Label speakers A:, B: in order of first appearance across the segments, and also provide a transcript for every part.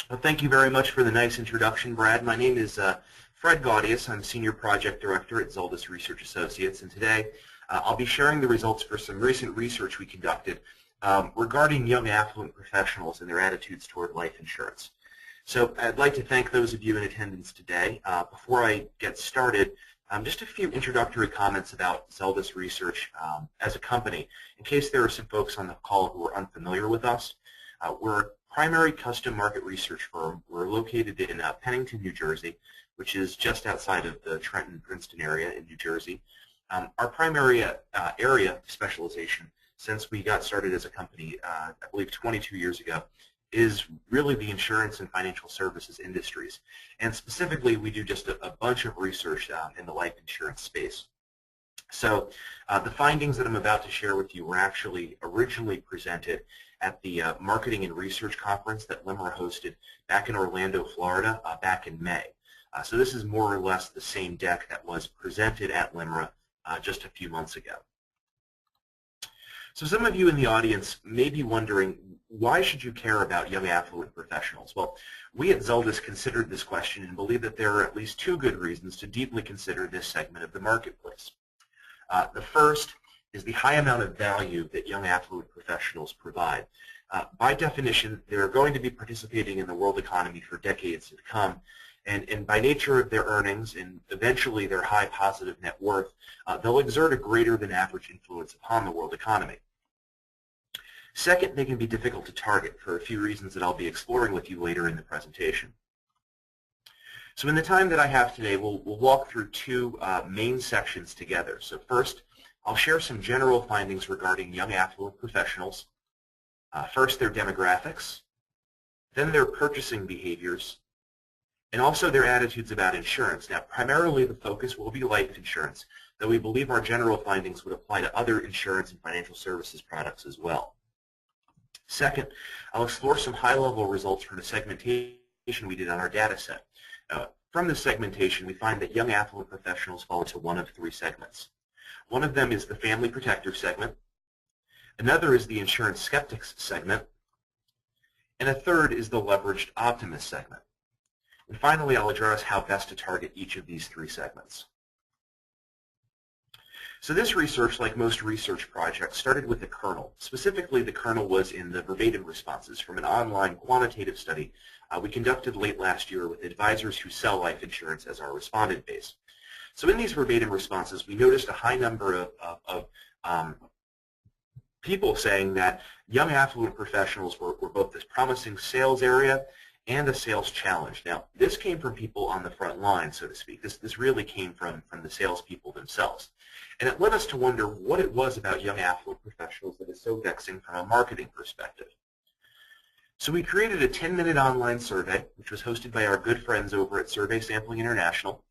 A: Well, thank you very much for the nice introduction, Brad. My name is Fred Gaudios. I'm Senior Project Director at Zeldis Research Associates, and today I'll be sharing the results for some recent research we conducted regarding young affluent professionals and their attitudes toward life insurance. So I'd like to thank those of you in attendance today. Before I get started, just a few introductory comments about Zeldis Research as a company, in case there are some folks on the call who are unfamiliar with us. We're a primary custom market research firm. We're located in Pennington, New Jersey, which is just outside of the Trenton-Princeton area in New Jersey. Our primary area of specialization, since we got started as a company, I believe 22 years ago, is really the insurance and financial services industries. And specifically, we do just a bunch of research in the life insurance space. So the findings that I'm about to share with you were actually originally presented at the Marketing and Research Conference that LIMRA hosted back in Orlando, Florida, back in May. So this is more or less the same deck that was presented at LIMRA just a few months ago. So some of you in the audience may be wondering, why should you care about young affluent professionals? Well, we at Zeldis considered this question and believe that there are at least two good reasons to deeply consider this segment of the marketplace. The first is the high amount of value that young affluent professionals provide. By definition, they're going to be participating in the world economy for decades to come, and by nature of their earnings and eventually their high positive net worth, they'll exert a greater than average influence upon the world economy. Second, they can be difficult to target for a few reasons that I'll be exploring with you later in the presentation. So in the time that I have today, we'll walk through two main sections together. So first, I'll share some general findings regarding young affluent professionals. First, their demographics, then their purchasing behaviors, and also their attitudes about insurance. Now, primarily the focus will be life insurance, though we believe our general findings would apply to other insurance and financial services products as well. Second, I'll explore some high-level results from the segmentation we did on our data set. From this segmentation, we find that young affluent professionals fall into one of three segments. One of them is the family protector segment, another is the insurance skeptics segment, and a third is the leveraged optimist segment. And finally, I'll address how best to target each of these three segments. So this research, like most research projects, started with the kernel. Specifically, the kernel was in the verbatim responses from an online quantitative study we conducted late last year with advisors who sell life insurance as our respondent base. So in these verbatim responses, we noticed a high number of people saying that young affluent professionals were both this promising sales area and a sales challenge. Now, this came from people on the front line, so to speak. This really came from the salespeople themselves. And it led us to wonder what it was about young affluent professionals that is so vexing from a marketing perspective. So we created a 10-minute online survey, which was hosted by our good friends over at Survey Sampling International,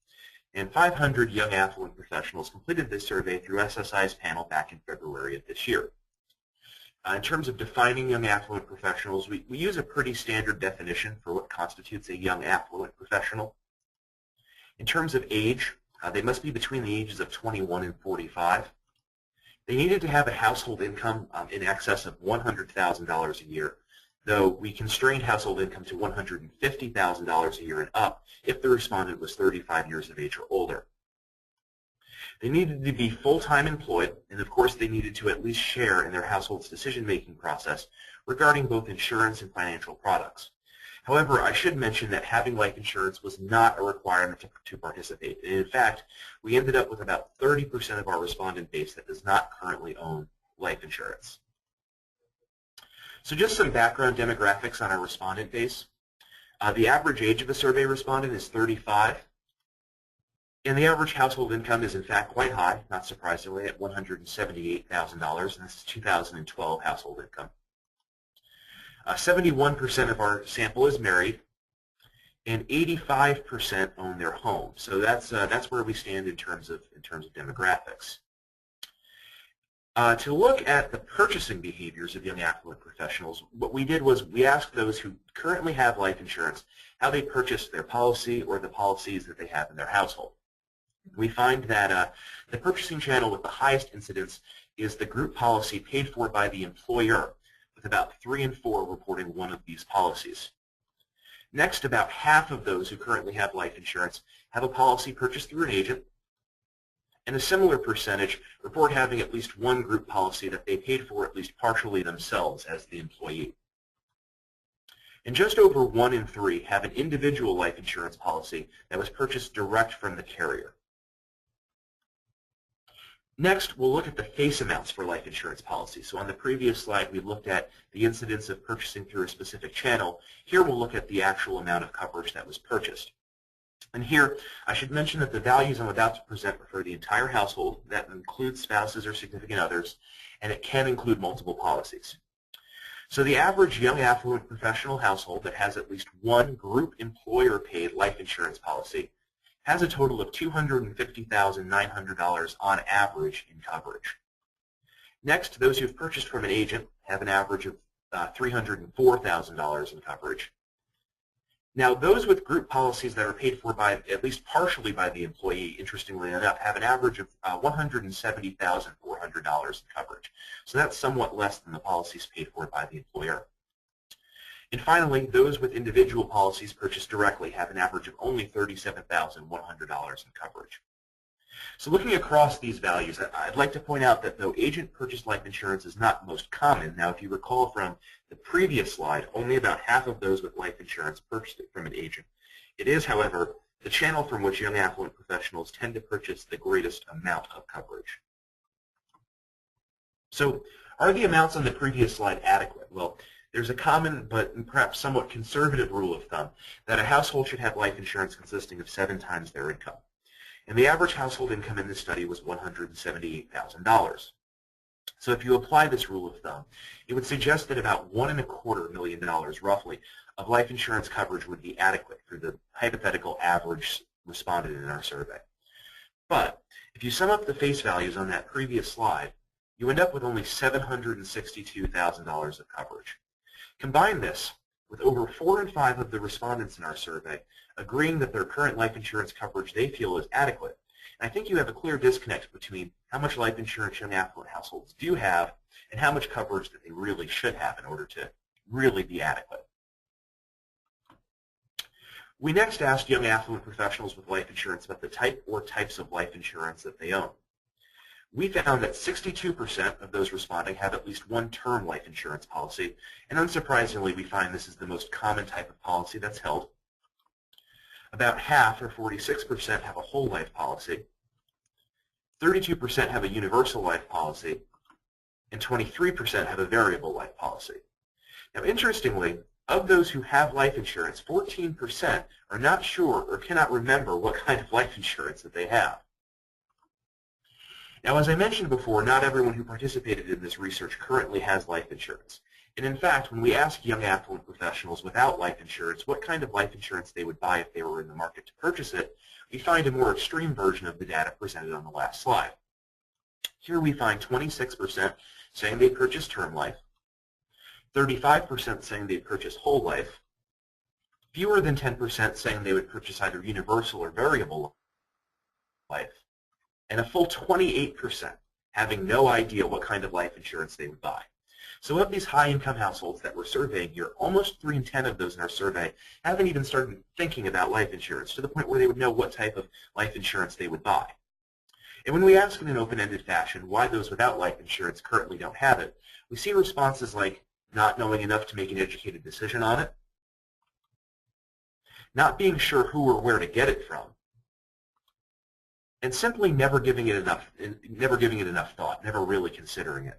A: and 500 young affluent professionals completed this survey through SSI's panel back in February of this year. In terms of defining young affluent professionals, we use a pretty standard definition for what constitutes a young affluent professional. In terms of age, they must be between the ages of 21 and 45. They needed to have a household income in excess of $100,000 a year, though we constrained household income to $150,000 a year and up if the respondent was 35 years of age or older. They needed to be full-time employed, and of course they needed to at least share in their household's decision-making process regarding both insurance and financial products. However, I should mention that having life insurance was not a requirement to participate. And in fact, we ended up with about 30% of our respondent base that does not currently own life insurance. So just some background demographics on our respondent base. The average age of a survey respondent is 35. And the average household income is in fact quite high, not surprisingly, at $178,000, and this is 2012 household income. 71% of our sample is married, and 85% own their home. So that's where we stand in terms of demographics. To look at the purchasing behaviors of young affluent professionals, what we did was we asked those who currently have life insurance how they purchased their policy or the policies that they have in their household. We find that the purchasing channel with the highest incidence is the group policy paid for by the employer, with about 3 in 4 reporting one of these policies. Next, about half of those who currently have life insurance have a policy purchased through an agent, and a similar percentage report having at least one group policy that they paid for at least partially themselves as the employee. And just over 1 in 3 have an individual life insurance policy that was purchased direct from the carrier. Next, we'll look at the face amounts for life insurance policies. So on the previous slide, we looked at the incidence of purchasing through a specific channel. Here we'll look at the actual amount of coverage that was purchased. And here, I should mention that the values I'm about to present refer to the entire household. That includes spouses or significant others, and it can include multiple policies. So the average young affluent professional household that has at least one group employer-paid life insurance policy has a total of $250,900 on average in coverage. Next, those who have purchased from an agent have an average of $304,000 in coverage. Now, those with group policies that are paid for by at least partially by the employee, interestingly enough, have an average of $170,400 in coverage. So that's somewhat less than the policies paid for by the employer. And finally, those with individual policies purchased directly have an average of only $37,100 in coverage. So looking across these values, I'd like to point out that though agent-purchased life insurance is not most common, now if you recall from the previous slide, only about half of those with life insurance purchased it from an agent. It is, however, the channel from which young affluent professionals tend to purchase the greatest amount of coverage. So are the amounts on the previous slide adequate? Well, there's a common but perhaps somewhat conservative rule of thumb that a household should have life insurance consisting of 7 times their income. And the average household income in this study was $178,000. So if you apply this rule of thumb, it would suggest that about $1.25 million, roughly, of life insurance coverage would be adequate for the hypothetical average respondent in our survey. But if you sum up the face values on that previous slide, you end up with only $762,000 of coverage. Combine this with over 4 in 5 of the respondents in our survey agreeing that their current life insurance coverage they feel is adequate. And I think you have a clear disconnect between how much life insurance young affluent households do have and how much coverage that they really should have in order to really be adequate. We next asked young affluent professionals with life insurance about the type or types of life insurance that they own. We found that 62% of those responding have at least one term life insurance policy, and unsurprisingly, we find this is the most common type of policy that's held. About half, or 46%, have a whole life policy, 32% have a universal life policy, and 23% have a variable life policy. Now, interestingly, of those who have life insurance, 14% are not sure or cannot remember what kind of life insurance that they have. Now, as I mentioned before, not everyone who participated in this research currently has life insurance. And in fact, when we ask young affluent professionals without life insurance what kind of life insurance they would buy if they were in the market to purchase it, we find a more extreme version of the data presented on the last slide. Here we find 26% saying they purchase term life, 35% saying they purchase whole life, fewer than 10% saying they would purchase either universal or variable life, and a full 28% having no idea what kind of life insurance they would buy. So of these high-income households that we're surveying here, almost 3 in 10 of those in our survey haven't even started thinking about life insurance to the point where they would know what type of life insurance they would buy. And when we ask in an open-ended fashion why those without life insurance currently don't have it, we see responses like not knowing enough to make an educated decision on it, not being sure who or where to get it from, and simply never giving it enough thought, never really considering it.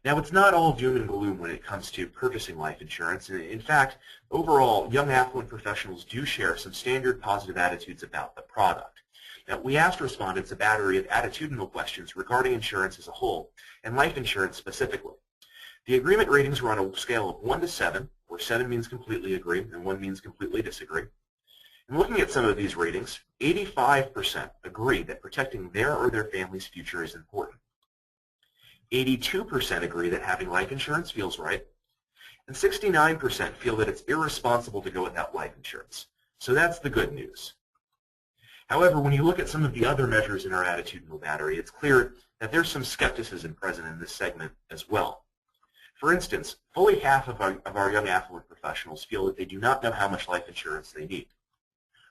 A: Now, it's not all doom and gloom when it comes to purchasing life insurance. In fact, overall, young affluent professionals do share some standard positive attitudes about the product. Now, we asked respondents a battery of attitudinal questions regarding insurance as a whole, and life insurance specifically. The agreement ratings were on a scale of 1 to 7, where 7 means completely agree and 1 means completely disagree. And looking at some of these ratings, 85% agree that protecting their or their family's future is important. 82% agree that having life insurance feels right, and 69% feel that it's irresponsible to go without life insurance. So that's the good news. However, when you look at some of the other measures in our attitudinal battery, it's clear that there's some skepticism present in this segment as well. For instance, fully half of our young affluent professionals feel that they do not know how much life insurance they need,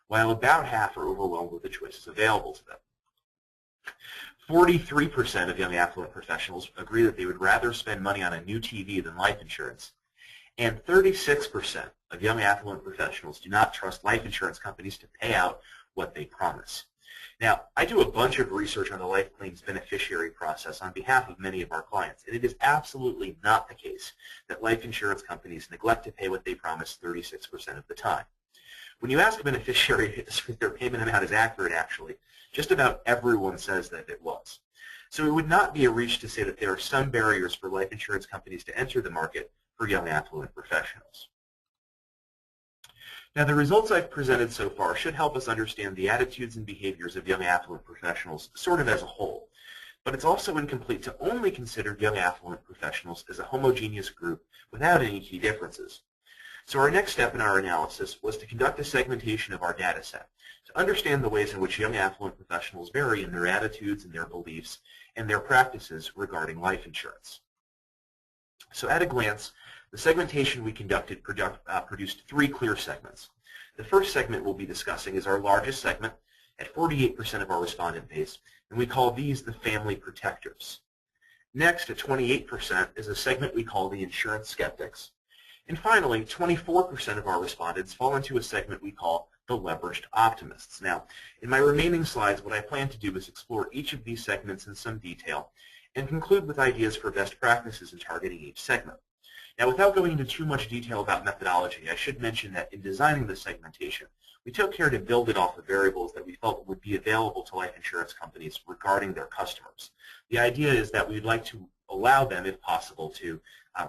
A: while about half are overwhelmed with the choices available to them. 43% of young affluent professionals agree that they would rather spend money on a new TV than life insurance, and 36% of young affluent professionals do not trust life insurance companies to pay out what they promise. Now, I do a bunch of research on the life claims beneficiary process on behalf of many of our clients, and it is absolutely not the case that life insurance companies neglect to pay what they promise 36% of the time. When you ask a beneficiary if their payment amount is accurate, actually, just about everyone says that it was. So it would not be a reach to say that there are some barriers for life insurance companies to enter the market for young affluent professionals. Now, the results I've presented so far should help us understand the attitudes and behaviors of young affluent professionals sort of as a whole, but it's also incomplete to only consider young affluent professionals as a homogeneous group without any key differences. So our next step in our analysis was to conduct a segmentation of our data set to understand the ways in which young affluent professionals vary in their attitudes and their beliefs and their practices regarding life insurance. So at a glance, the segmentation we conducted produced three clear segments. The first segment we'll be discussing is our largest segment at 48% of our respondent base, and we call these the family protectors. Next, at 28%, is a segment we call the insurance skeptics. And finally, 24% of our respondents fall into a segment we call the leveraged optimists. Now, in my remaining slides, what I plan to do is explore each of these segments in some detail and conclude with ideas for best practices in targeting each segment. Now, without going into too much detail about methodology, I should mention that in designing the segmentation, we took care to build it off of variables that we felt would be available to life insurance companies regarding their customers. The idea is that we'd like to allow them, if possible, to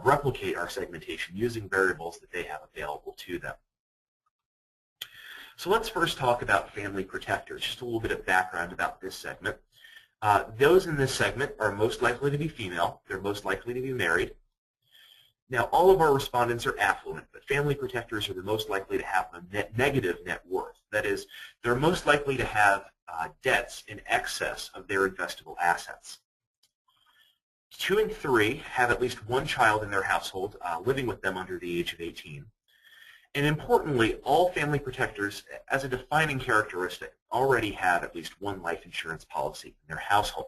A: replicate our segmentation using variables that they have available to them. So let's first talk about family protectors, just a little bit of background about this segment. Those in this segment are most likely to be female. They're most likely to be married. Now, all of our respondents are affluent, but family protectors are the most likely to have a negative net worth. That is, they're most likely to have debts in excess of their investable assets. 2 in 3 have at least one child in their household living with them under the age of 18. And importantly, all family protectors, as a defining characteristic, already have at least one life insurance policy in their household.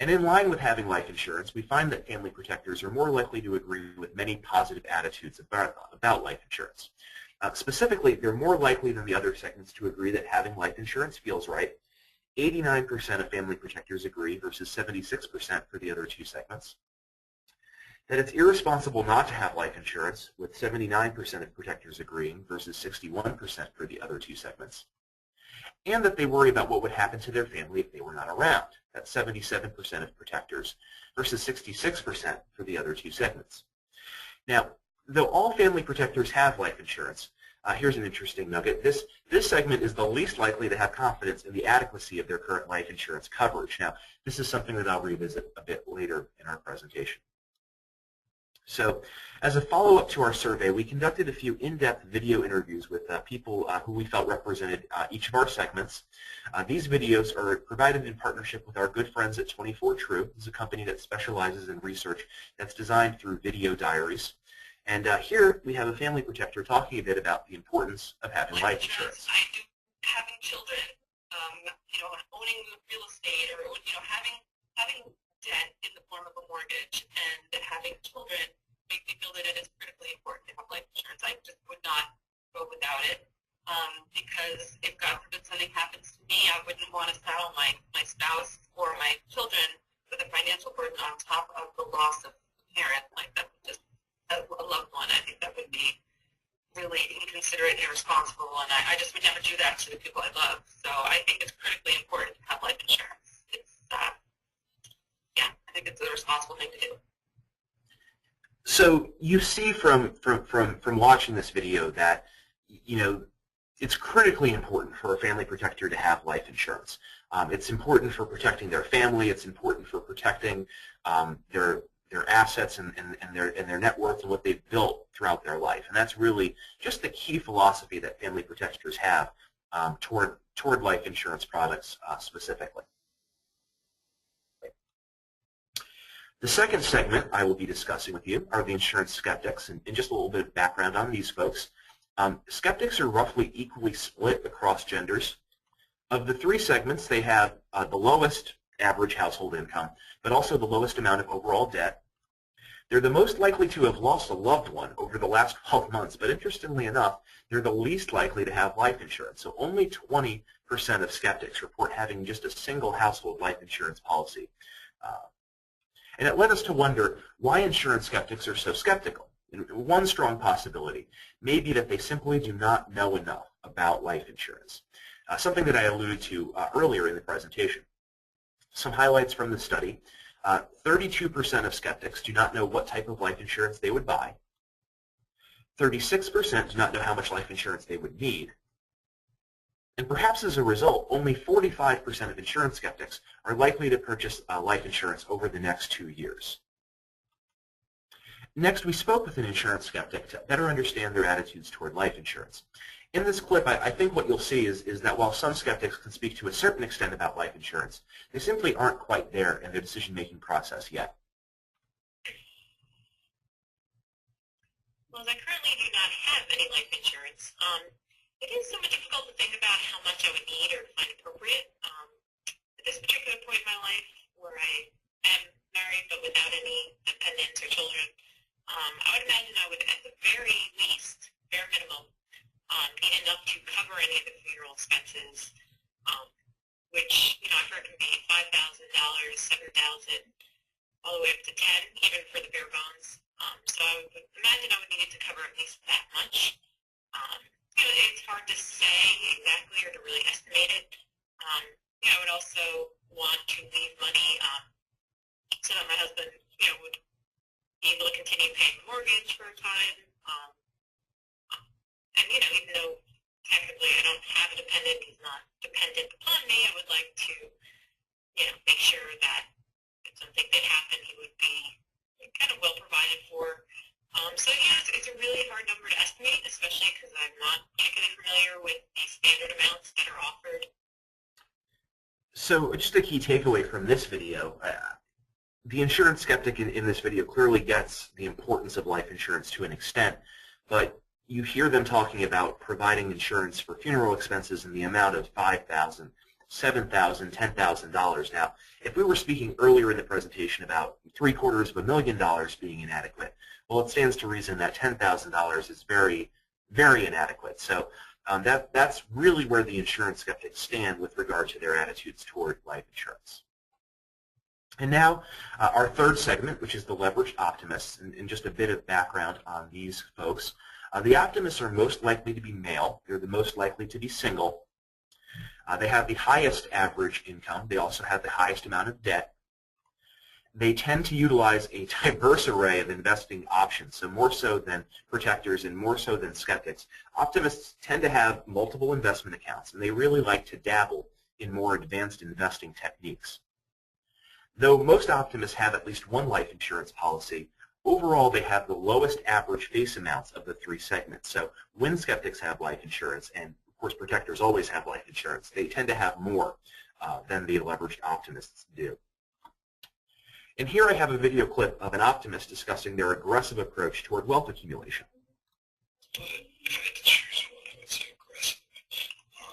A: And in line with having life insurance, we find that family protectors are more likely to agree with many positive attitudes about life insurance. Specifically, they're more likely than the other segments to agree that having life insurance feels right. 89% of family protectors agree versus 76% for the other two segments. That it's irresponsible not to have life insurance, with 79% of protectors agreeing versus 61% for the other two segments. And that they worry about what would happen to their family if they were not around. That's 77% of protectors versus 66% for the other two segments. Now, though all family protectors have life insurance, here's an interesting nugget. This segment is the least likely to have confidence in the adequacy of their current life insurance coverage. Now, this is something that I'll revisit a bit later in our presentation. So, as a follow-up to our survey, we conducted a few in-depth video interviews with people who we felt represented each of our segments. These videos are provided in partnership with our good friends at 24 True. This is a company that specializes in research that's designed through video diaries. And here we have a family protector talking a bit about the importance of having life insurance.
B: Having children, owning real estate, or having debt in the form of a mortgage, and having children makes me feel that it is critically important to have life insurance. I just would not go without it because if God forbid something happens to me, I wouldn't want to saddle my spouse or my children with a financial burden on top of the loss of a parent. Like that would just a loved one. I think that would be really inconsiderate and irresponsible, and I just would never do that to the people I love. So I think it's critically important to have life insurance. It's I think it's a responsible thing to do.
A: So you see from watching this video that it's critically important for a family protector to have life insurance. It's important for protecting their family. It's important for protecting their assets and their net worth and what they've built throughout their life. And that's really just the key philosophy that family protectors have toward life insurance products specifically. The second segment I will be discussing with you are the insurance skeptics, and just a little bit of background on these folks. Skeptics are roughly equally split across genders. Of the three segments, they have the lowest average household income, but also the lowest amount of overall debt. They're the most likely to have lost a loved one over the last 12 months, but interestingly enough, they're the least likely to have life insurance. So only 20% of skeptics report having just a single household life insurance policy. And it led us to wonder why insurance skeptics are so skeptical. And one strong possibility may be that they simply do not know enough about life insurance, something that I alluded to earlier in the presentation. Some highlights from the study. 32% of skeptics do not know what type of life insurance they would buy. 36% do not know how much life insurance they would need. And perhaps as a result, only 45% of insurance skeptics are likely to purchase life insurance over the next 2 years. Next, we spoke with an insurance skeptic to better understand their attitudes toward life insurance. In this clip, I think what you'll see is that while some skeptics can speak to a certain extent about life insurance, they simply aren't quite there in their decision-making process yet.
B: Well, I currently do not have any life insurance. It is somewhat difficult to think about how much I would need or find appropriate. At this particular point in my life, where I am married but without any dependents or children, I would imagine I would, at the very least, bare minimum, need enough to cover any of the funeral expenses, which, I've heard can be $5,000, $7,000, all the way up to $10,000, even for the bare bones. So I would imagine I would need it to cover at least that much. It's hard to say exactly or to really estimate it. I would also want to leave money so that my husband, would be able to continue paying the mortgage for a time. And, even though technically I don't have a dependent, he's not dependent upon me, I would like to, make sure that if something did happen, he would be kind of well provided for. So it's a really hard number to estimate, especially because I'm not particularly familiar with the standard amounts that are offered.
A: So just a key takeaway from this video, the insurance skeptic in this video clearly gets the importance of life insurance to an extent, but you hear them talking about providing insurance for funeral expenses in the amount of $5,000, $7,000, $10,000. Now, if we were speaking earlier in the presentation about $750,000 being inadequate, well, it stands to reason that $10,000 is very, very inadequate. So that's really where the insurance skeptics stand with regard to their attitudes toward life insurance. And now our third segment, which is the leveraged optimists, and just a bit of background on these folks. The optimists are most likely to be male. They're the most likely to be single. They have the highest average income. They also have the highest amount of debt. They tend to utilize a diverse array of investing options, so more so than protectors and more so than skeptics. Optimists tend to have multiple investment accounts, and they really like to dabble in more advanced investing techniques. Though most optimists have at least one life insurance policy, overall they have the lowest average face amounts of the three segments. So when skeptics have life insurance, and of course protectors always have life insurance, they tend to have more than the leveraged optimists do. And here I have a video clip of an optimist discussing their aggressive approach toward wealth accumulation.
C: But if I had to choose one, I would say aggressive.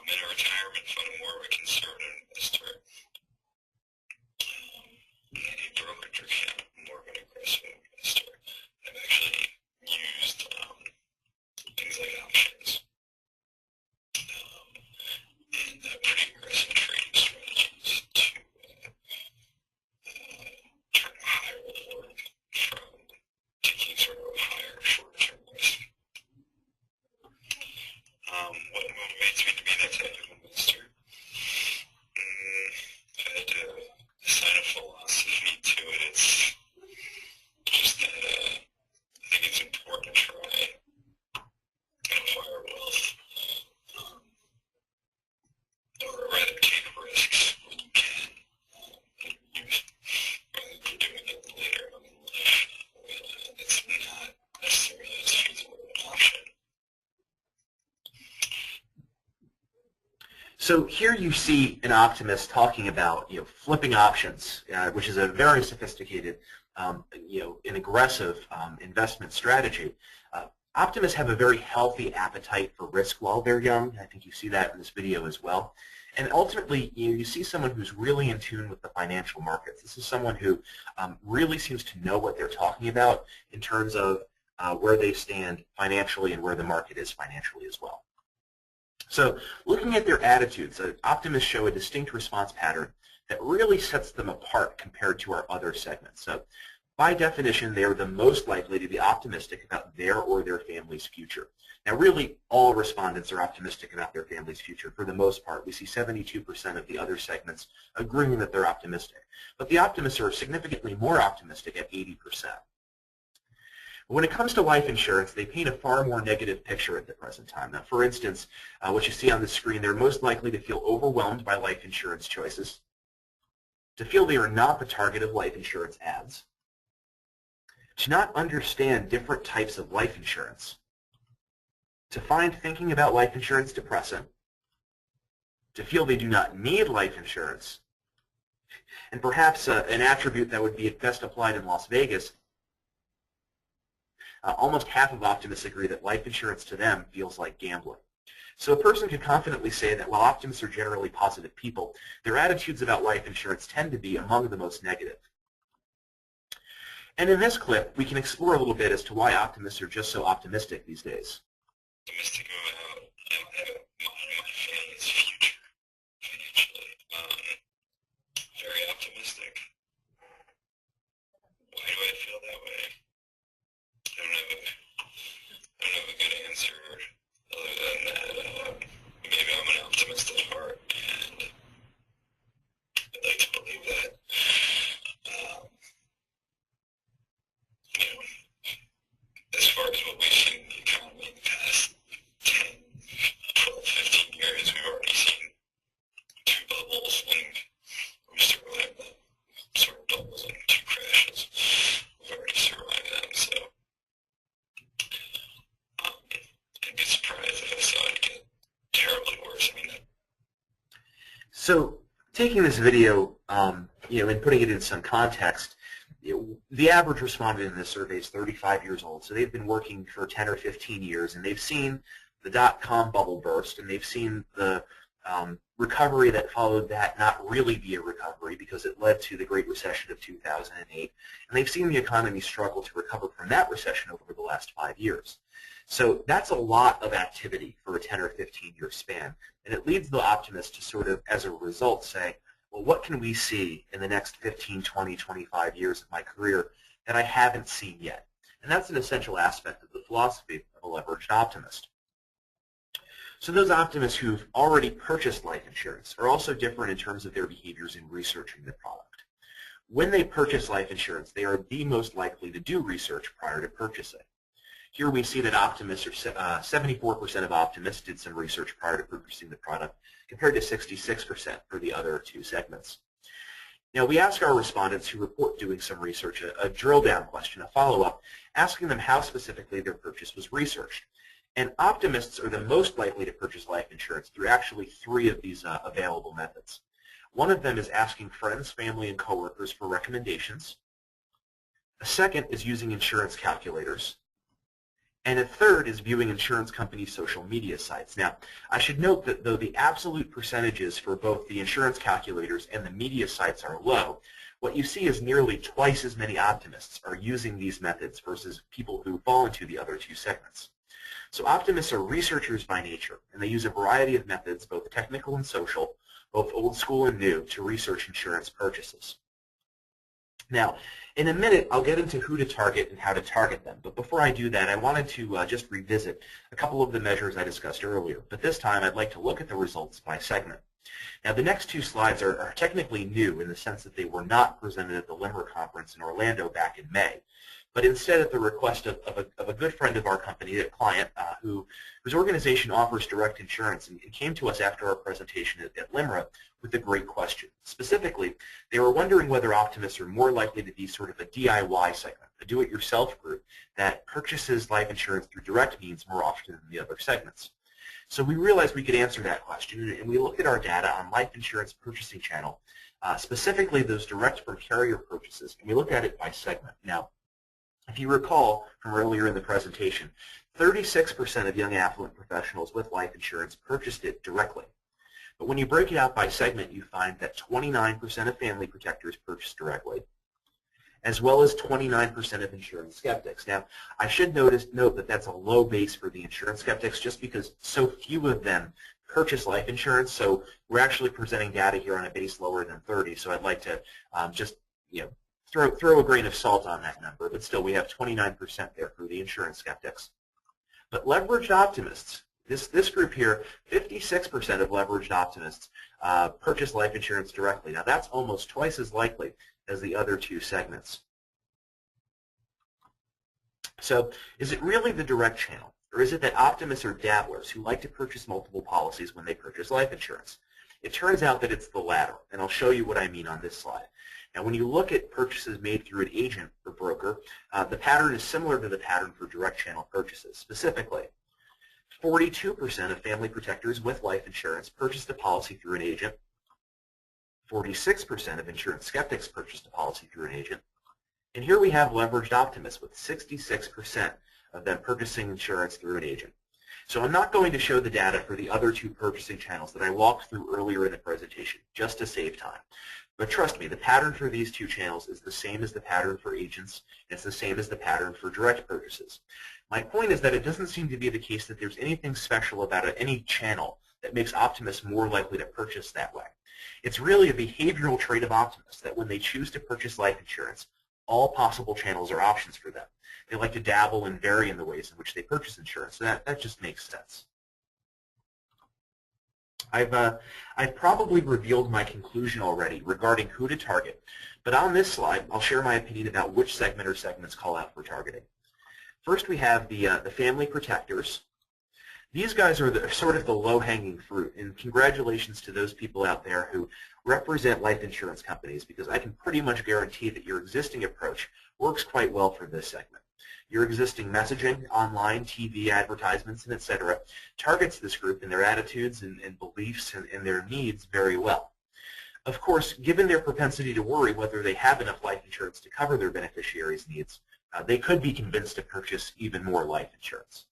C: In a retirement fund, I'm more of a conservative investor. In a brokerage account, I'm more of an aggressive investor. I've actually used things like options and pretty aggressive trading strategies to turn a high reward from taking sort of a higher short-term risk. What motivates me to be that type of investor? If I had to assign a philosophy to it, it's just that I think it's important to try and acquire wealth, or rather take risks when you can, rather than doing it later on in life when it's not necessarily as feasible an option.
A: So here you see an optimist talking about flipping options, which is a very sophisticated an aggressive investment strategy, optimists have a very healthy appetite for risk while they're young. I think you see that in this video as well. And ultimately, you see someone who's really in tune with the financial markets. This is someone who really seems to know what they're talking about in terms of where they stand financially and where the market is financially as well. So looking at their attitudes, optimists show a distinct response pattern that really sets them apart compared to our other segments. So by definition, they are the most likely to be optimistic about their or their family's future. Now really, all respondents are optimistic about their family's future for the most part. We see 72% of the other segments agreeing that they're optimistic. But the optimists are significantly more optimistic at 80%. When it comes to life insurance, they paint a far more negative picture at the present time. Now, for instance, what you see on the screen, they're most likely to feel overwhelmed by life insurance choices, to feel they are not the target of life insurance ads, to not understand different types of life insurance, to find thinking about life insurance depressing, to feel they do not need life insurance, and perhaps an attribute that would be best applied in Las Vegas, almost half of optimists agree that life insurance to them feels like gambling. So a person could confidently say that while optimists are generally positive people, their attitudes about life insurance tend to be among the most negative. And in this clip, we can explore a little bit as to why optimists are just so optimistic these days.
C: Optimistic about my family's future financially. Very optimistic. Why do I feel that way? I don't have a good answer other than that maybe I'm an optimist at heart, and I'd like to believe that. As far as what we've seen in the economy in the past 10, 12, 15 years, we've already seen two bubbles, and we survived them. Sort of bubbles and two crashes. We've already survived them, so I'd be surprised if I saw it get terribly worse. I mean,
A: So taking this video, and putting it in some context, the average respondent in this survey is 35 years old, so they've been working for 10 or 15 years, and they've seen the dot-com bubble burst, and they've seen the recovery that followed that not really be a recovery because it led to the Great Recession of 2008, and they've seen the economy struggle to recover from that recession over the last 5 years. So that's a lot of activity for a 10 or 15-year span, and it leads the optimist to sort of, as a result, say, well, what can we see in the next 15, 20, 25 years of my career that I haven't seen yet? And that's an essential aspect of the philosophy of a leveraged optimist. So those optimists who've already purchased life insurance are also different in terms of their behaviors in researching the product. When they purchase life insurance, they are the most likely to do research prior to purchasing. Here we see that optimists, 74% of optimists did some research prior to purchasing the product, compared to 66% for the other two segments. Now we ask our respondents who report doing some research a drill down question, a follow-up, asking them how specifically their purchase was researched. And optimists are the most likely to purchase life insurance through actually three of these available methods. One of them is asking friends, family, and coworkers for recommendations. A second is using insurance calculators. And a third is viewing insurance companies' social media sites. Now, I should note that though the absolute percentages for both the insurance calculators and the media sites are low, what you see is nearly twice as many optimists are using these methods versus people who fall into the other two segments. So optimists are researchers by nature, and they use a variety of methods, both technical and social, both old school and new, to research insurance purchases. Now, in a minute, I'll get into who to target and how to target them. But before I do that, I wanted to just revisit a couple of the measures I discussed earlier. But this time, I'd like to look at the results by segment. Now, the next two slides are technically new in the sense that they were not presented at the LIMRA conference in Orlando back in May, but instead at the request of a good friend of our company, a client whose organization offers direct insurance, and came to us after our presentation at LIMRA with a great question. Specifically, they were wondering whether optimists are more likely to be sort of a DIY segment, a do-it-yourself group that purchases life insurance through direct means more often than the other segments. So we realized we could answer that question, and we looked at our data on Life Insurance Purchasing Channel specifically those direct from carrier purchases, and we look at it by segment. Now, if you recall from earlier in the presentation, 36% of young affluent professionals with life insurance purchased it directly. But when you break it out by segment, you find that 29% of family protectors purchased directly, as well as 29% of insurance skeptics. Now, I should note that that's a low base for the insurance skeptics just because so few of them purchase life insurance, so we're actually presenting data here on a base lower than 30, so I'd like to just throw a grain of salt on that number, but still we have 29% there for the insurance skeptics. But leveraged optimists, this group here, 56% of leveraged optimists purchase life insurance directly. Now that's almost twice as likely as the other two segments. So is it really the direct channel, or is it that optimists are dabblers who like to purchase multiple policies when they purchase life insurance? It turns out that it's the latter, and I'll show you what I mean on this slide. Now when you look at purchases made through an agent or broker, the pattern is similar to the pattern for direct channel purchases. Specifically, 42% of family protectors with life insurance purchased a policy through an agent. 46% of insurance skeptics purchased a policy through an agent. And here we have leveraged optimists with 66% of them purchasing insurance through an agent. So I'm not going to show the data for the other two purchasing channels that I walked through earlier in the presentation, just to save time. But trust me, the pattern for these two channels is the same as the pattern for agents. It's the same as the pattern for direct purchases. My point is that it doesn't seem to be the case that there's anything special about any channel that makes optimists more likely to purchase that way. It's really a behavioral trait of optimists that when they choose to purchase life insurance, all possible channels are options for them. They like to dabble and vary in the ways in which they purchase insurance. So that just makes sense. I've probably revealed my conclusion already regarding who to target, but on this slide, I'll share my opinion about which segment or segments call out for targeting. First, we have the family protectors. These guys are sort of the low-hanging fruit, and congratulations to those people out there who represent life insurance companies, because I can pretty much guarantee that your existing approach works quite well for this segment. Your existing messaging, online, TV advertisements, and etc. targets this group in their attitudes and beliefs and their needs very well. Of course, given their propensity to worry whether they have enough life insurance to cover their beneficiaries' needs, they could be convinced to purchase even more life insurance.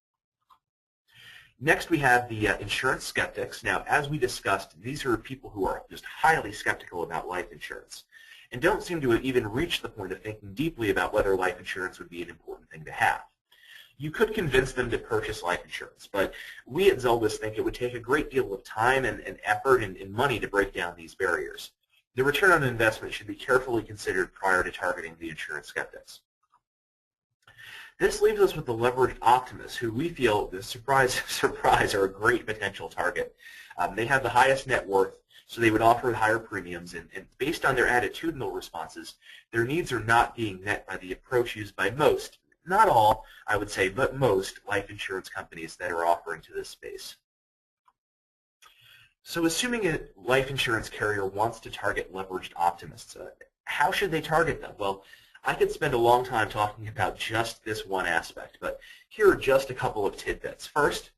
A: Next, we have the insurance skeptics. Now, as we discussed, these are people who are just highly skeptical about life insurance and don't seem to even reach the point of thinking deeply about whether life insurance would be an important thing to have. You could convince them to purchase life insurance, but we at Zeldis think it would take a great deal of time and effort and money to break down these barriers. The return on investment should be carefully considered prior to targeting the insurance skeptics. This leaves us with the leveraged optimists, who we feel, surprise, are a great potential target. They have the highest net worth, so they would offer higher premiums, and based on their attitudinal responses, their needs are not being met by the approach used by most, not all, I would say, but most life insurance companies that are offering to this space. So assuming a life insurance carrier wants to target leveraged optimists, how should they target them? Well, I could spend a long time talking about just this one aspect, but here are just a couple of tidbits. First,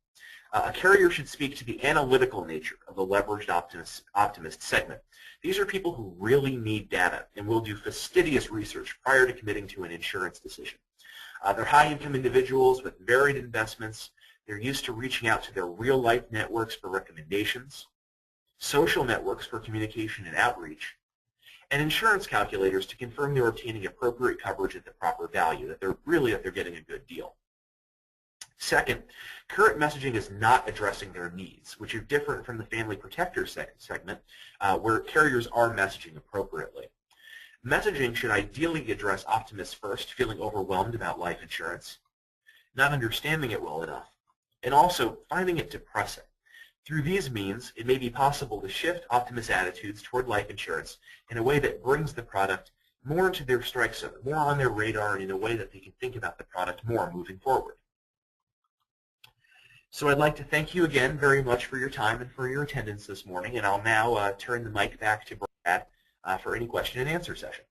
A: a carrier should speak to the analytical nature of the leveraged optimist segment. These are people who really need data and will do fastidious research prior to committing to an insurance decision. They're high-income individuals with varied investments. They're used to reaching out to their real-life networks for recommendations, social networks for communication and outreach, and insurance calculators to confirm they're obtaining appropriate coverage at the proper value, that they're getting a good deal. Second, current messaging is not addressing their needs, which are different from the family protector segment, where carriers are messaging appropriately. Messaging should ideally address optimists first, feeling overwhelmed about life insurance, not understanding it well enough, and also finding it depressing. Through these means, it may be possible to shift optimist attitudes toward life insurance in a way that brings the product more into their strike zone, more on their radar, and in a way that they can think about the product more moving forward. So I'd like to thank you again very much for your time and for your attendance this morning, and I'll now turn the mic back to Brad for any question and answer session.